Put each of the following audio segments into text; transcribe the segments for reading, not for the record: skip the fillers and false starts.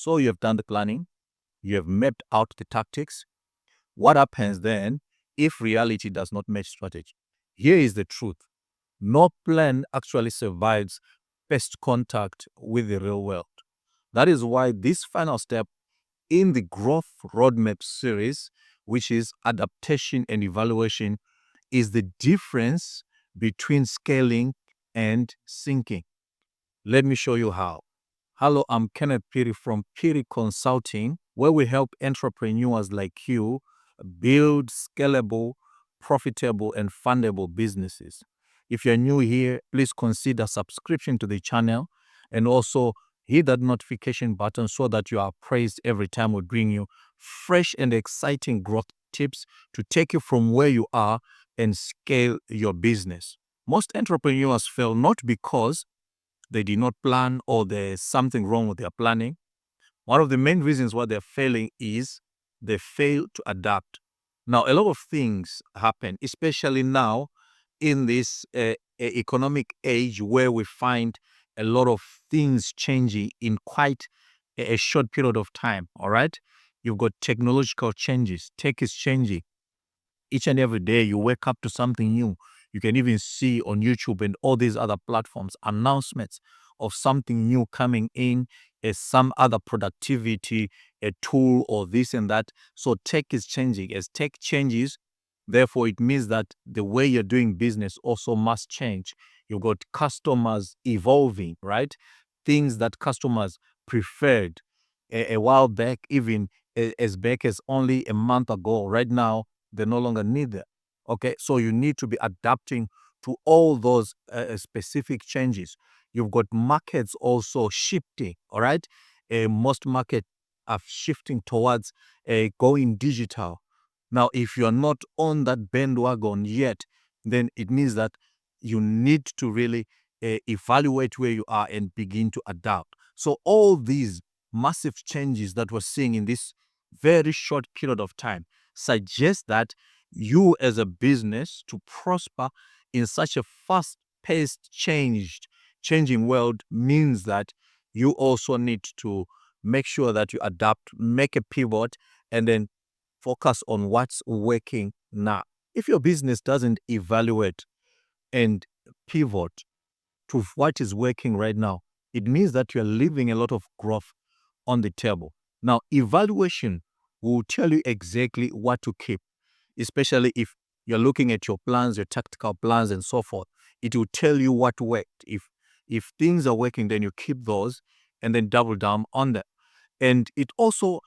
So you have done the planning, you have mapped out the tactics. What happens then if reality does not match strategy? Here is the truth. No plan actually survives first contact with the real world. That is why this final step in the Growth Roadmap series, which is Adaptation and Evaluation, is the difference between scaling and sinking. Let me show you how. Hello, I'm Kenneth Phiri from Phiri Consulting, where we help entrepreneurs like you build scalable, profitable, and fundable businesses. If you're new here, please consider subscription to the channel and also hit that notification button so that you are appraised every time we bring you fresh and exciting growth tips to take you from where you are and scale your business. Most entrepreneurs fail not because they did not plan or there's something wrong with their planning. One of the main reasons why they're failing is they fail to adapt. Now, a lot of things happen, especially now in this economic age where we find a lot of things changing in quite a short period of time. All right. You've got technological changes, tech is changing. Each and every day you wake up to something new. You can even see on YouTube and all these other platforms announcements of something new coming in as some other productivity, a tool or this and that. So tech is changing. As tech changes, therefore it means that the way you're doing business also must change. You've got customers evolving, right? Things that customers preferred a while back, even as back as only a month ago. Right now, they no longer need that. Okay, so you need to be adapting to all those specific changes. You've got markets also shifting. All right, most markets are shifting towards going digital. Now, if you are not on that bandwagon yet, then it means that you need to really evaluate where you are and begin to adapt. So all these massive changes that we're seeing in this very short period of time suggest that you as a business to prosper in such a fast-paced changing world means that you also need to make sure that you adapt, make a pivot, and then focus on what's working now. If your business doesn't evaluate and pivot to what is working right now, it means that you're leaving a lot of growth on the table. Now, evaluation will tell you exactly what to keep, especially if you're looking at your plans, your tactical plans, and so forth. It will tell you what worked. If things are working, then you keep those and then double down on them. And it also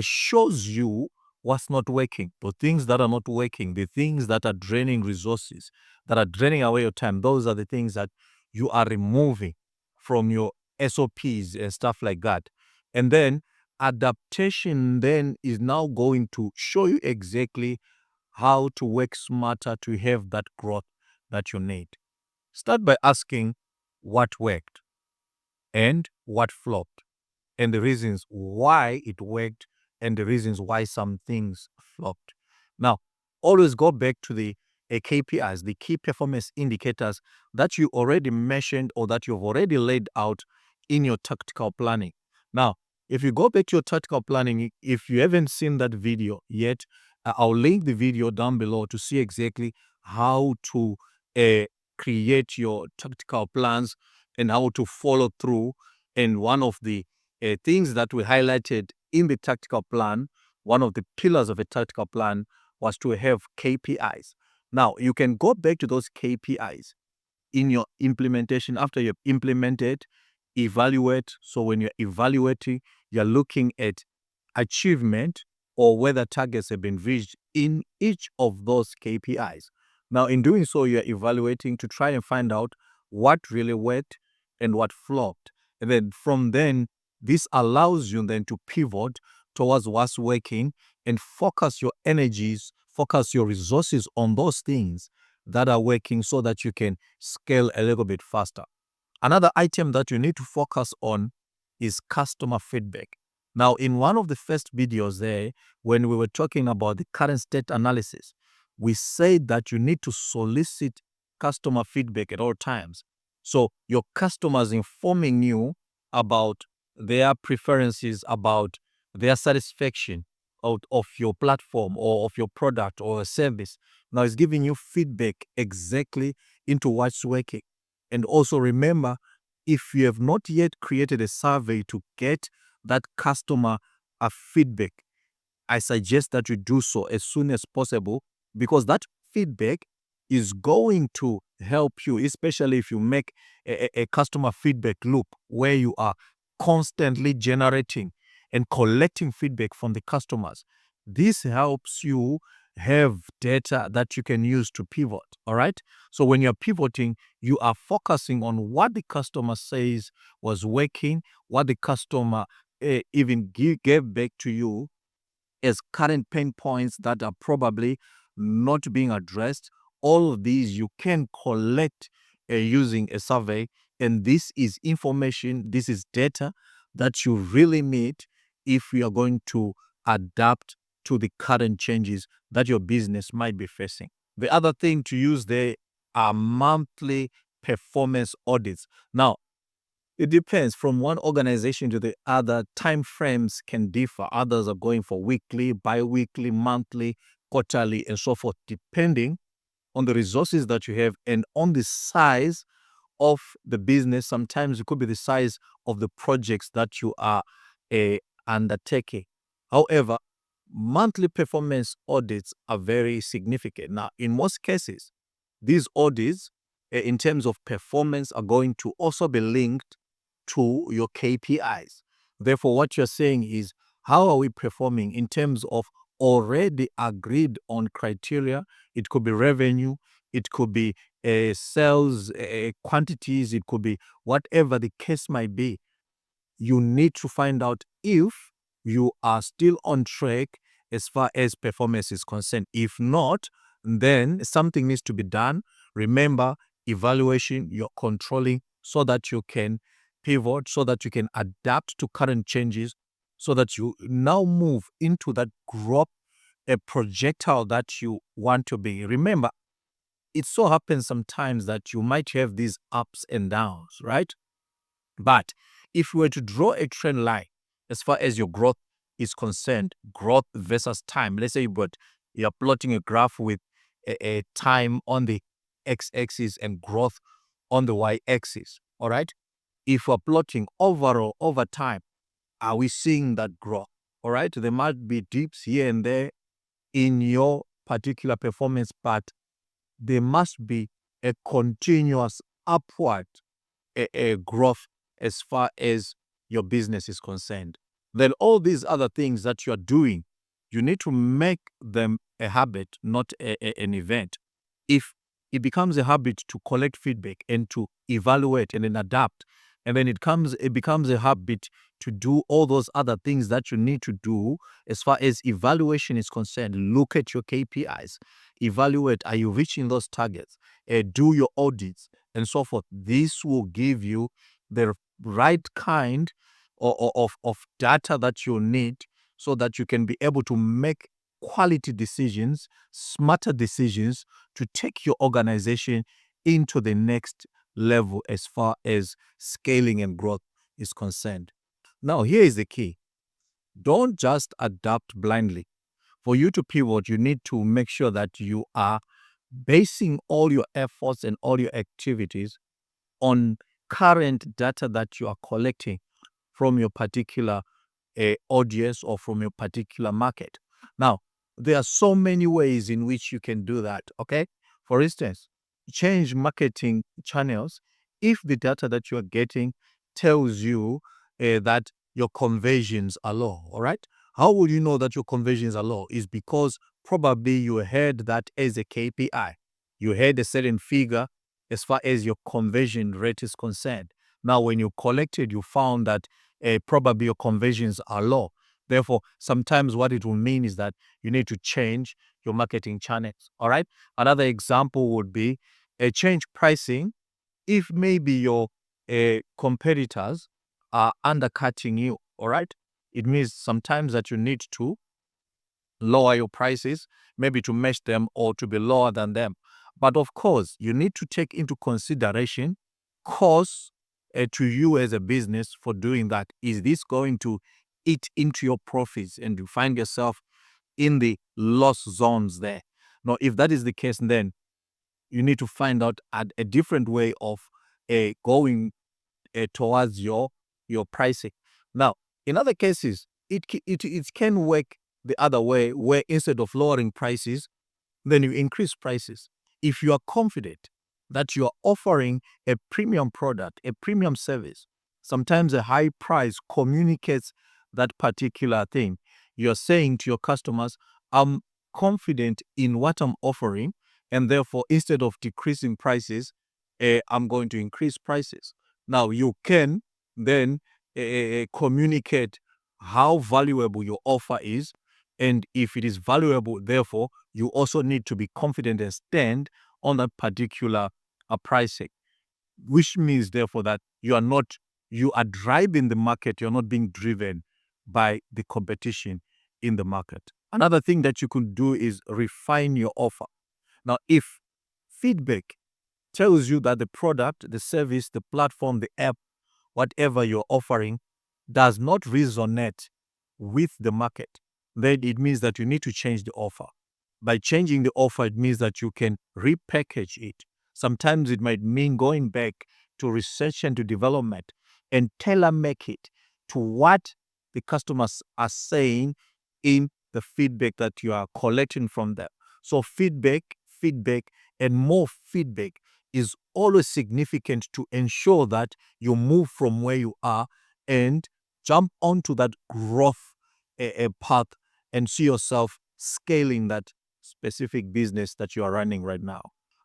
shows you what's not working, the things that are not working, the things that are draining resources, that are draining away your time. Those are the things that you are removing from your SOPs and stuff like that. And then adaptation then is now going to show you exactly how to work smarter to have that growth that you need. Start by asking what worked and what flopped, and the reasons why it worked and the reasons why some things flopped. Now, always go back to the KPIs, the key performance indicators that you already mentioned or that you've already laid out in your tactical planning. Now, if you go back to your tactical planning, if you haven't seen that video yet, I'll link the video down below to see exactly how to create your tactical plans and how to follow through. And one of the things that we highlighted in the tactical plan, one of the pillars of a tactical plan was to have KPIs. Now, you can go back to those KPIs in your implementation after you've implemented, evaluate. So when you're evaluating, you're looking at achievement or whether targets have been reached in each of those KPIs. Now, in doing so, you're evaluating to try and find out what really worked and what flopped. And then from then, this allows you then to pivot towards what's working and focus your energies, focus your resources on those things that are working so that you can scale a little bit faster. Another item that you need to focus on is customer feedback. Now, in one of the first videos there, when we were talking about the current state analysis, we said that you need to solicit customer feedback at all times. So your customers informing you about their preferences, about their satisfaction of your platform or of your product or service. Now it's giving you feedback exactly into what's working. And also remember, if you have not yet created a survey to get that customer feedback, I suggest that you do so as soon as possible, because that feedback is going to help you, especially if you make a customer feedback loop where you are constantly generating and collecting feedback from the customers. This helps you have data that you can use to pivot. All right. So when you're pivoting, you are focusing on what the customer says was working, what the customer even gave back to you as current pain points that are probably not being addressed. All of these you can collect using a survey, and this is information, this is data that you really need if you are going to adapt to the current changes that your business might be facing. The other thing to use there are monthly performance audits. Now, it depends from one organization to the other. Time frames can differ. Others are going for weekly, bi-weekly, monthly, quarterly, and so forth, depending on the resources that you have and on the size of the business. Sometimes it could be the size of the projects that you are undertaking. However, monthly performance audits are very significant. Now, in most cases, these audits, in terms of performance, are going to also be linked to your KPIs. Therefore, what you're saying is, how are we performing in terms of already agreed on criteria? It could be revenue, it could be sales quantities, it could be whatever the case might be. You need to find out if you are still on track as far as performance is concerned. If not, then something needs to be done. Remember, evaluation, you're controlling so that you can pivot, so that you can adapt to current changes, so that you now move into that growth, a projectile that you want to be. Remember, it so happens sometimes that you might have these ups and downs, right? But if we were to draw a trend line as far as your growth is concerned, growth versus time, let's say you're plotting a graph with a time on the x-axis and growth on the y-axis, all right? If we're plotting overall over time, are we seeing that growth? All right, there might be dips here and there in your particular performance, but there must be a continuous upward a growth as far as your business is concerned. Then all these other things that you are doing, you need to make them a habit, not an event. If it becomes a habit to collect feedback and to evaluate and then adapt, and then it becomes a habit to do all those other things that you need to do as far as evaluation is concerned. Look at your KPIs, evaluate, are you reaching those targets, do your audits, and so forth. This will give you the right kind of data that you need so that you can be able to make quality decisions, smarter decisions to take your organization into the next level as far as scaling and growth is concerned. Now, here is the key. Don't just adapt blindly. For you to pivot, you need to make sure that you are basing all your efforts and all your activities on current data that you are collecting from your particular audience or from your particular market. Now, there are so many ways in which you can do that, okay? For instance, change marketing channels. If the data that you are getting tells you that your conversions are low, all right? How will you know that your conversions are low? Is because probably you had that as a KPI. You had a certain figure as far as your conversion rate is concerned. Now, when you collected, you found that probably your conversions are low. Therefore, sometimes what it will mean is that you need to change your marketing channels. All right. Another example would be a change pricing. If maybe your competitors are undercutting you, all right, it means sometimes that you need to lower your prices, maybe to match them or to be lower than them. But of course, you need to take into consideration costs to you as a business for doing that? Is this going to eat into your profits and you find yourself in the loss zones there? Now, if that is the case, then you need to find out a different way of going towards your pricing. Now, in other cases, it can work the other way, where instead of lowering prices, then you increase prices. If you are confident that you are offering a premium product, a premium service, sometimes a high price communicates that particular thing. You're saying to your customers, I'm confident in what I'm offering, and therefore, instead of decreasing prices, I'm going to increase prices. Now, you can then communicate how valuable your offer is, and if it is valuable, therefore, you also need to be confident and stand on that particular pricing, which means, therefore, that you are driving the market, you're not being driven by the competition in the market. Another thing that you could do is refine your offer. Now, if feedback tells you that the product, the service, the platform, the app, whatever you're offering does not resonate with the market, then it means that you need to change the offer. By changing the offer, it means that you can repackage it. Sometimes it might mean going back to research and to development and tailor make it to what the customers are saying in the feedback that you are collecting from them. So feedback, and more feedback is always significant to ensure that you move from where you are and jump onto that growth path and see yourself scaling that specific business that you are running right now.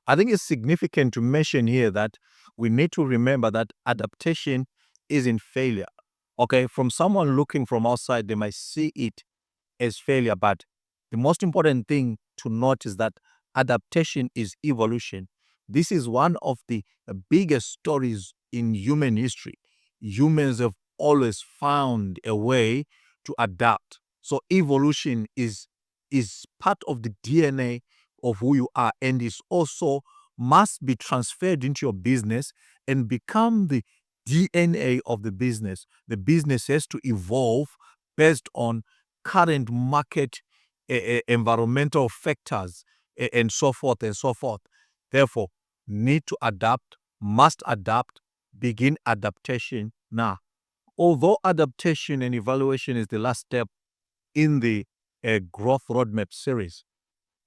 I think it's significant to mention here that we need to remember that adaptation isn't failure. Okay, from someone looking from outside, they might see it as failure, but the most important thing to note is that adaptation is evolution. This is one of the biggest stories in human history. Humans have always found a way to adapt. So evolution is part of the DNA of who you are, and is also must be transferred into your business and become the DNA of the business. The business has to evolve based on current market environmental factors and so forth and so forth. Therefore, need to adapt, must adapt, begin adaptation now. Although adaptation and evaluation is the last step in the growth roadmap series,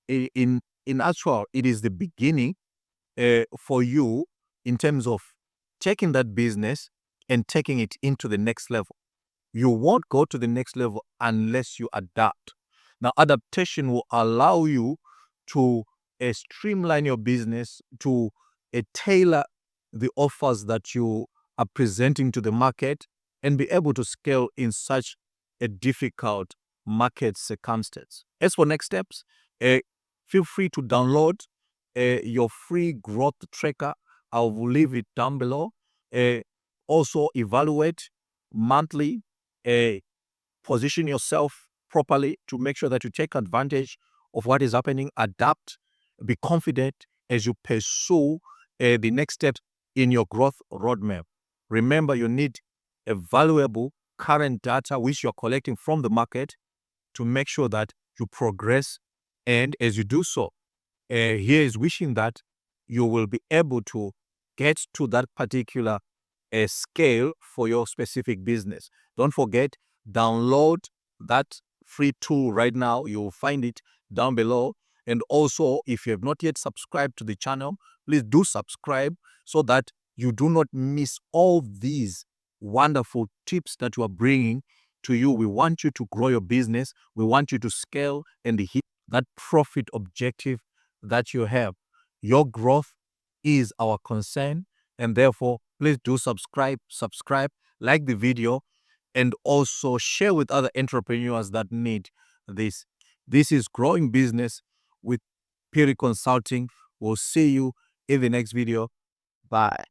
in actual, it is the beginning for you in terms of taking that business and taking it into the next level. You won't go to the next level unless you adapt. Now, adaptation will allow you to streamline your business, to tailor the offers that you are presenting to the market, and be able to scale in such a difficult market circumstance. As for next steps, feel free to download your free growth tracker. I will leave it down below. Also, evaluate monthly, position yourself properly to make sure that you take advantage of what is happening, adapt, be confident as you pursue the next steps in your growth roadmap. Remember, you need a valuable current data which you're collecting from the market to make sure that you progress. And as you do so, here is wishing that you will be able to get to that particular scale for your specific business. Don't forget, download that free tool right now. You'll find it down below. And also, if you have not yet subscribed to the channel, please do subscribe so that you do not miss all these wonderful tips that we are bringing to you. We want you to grow your business. We want you to scale and hit that profit objective that you have. Your growth is our concern, and therefore, please do subscribe, like the video, and also share with other entrepreneurs that need this. This is Growing Business with Phiri Consulting. We'll see you in the next video. Bye.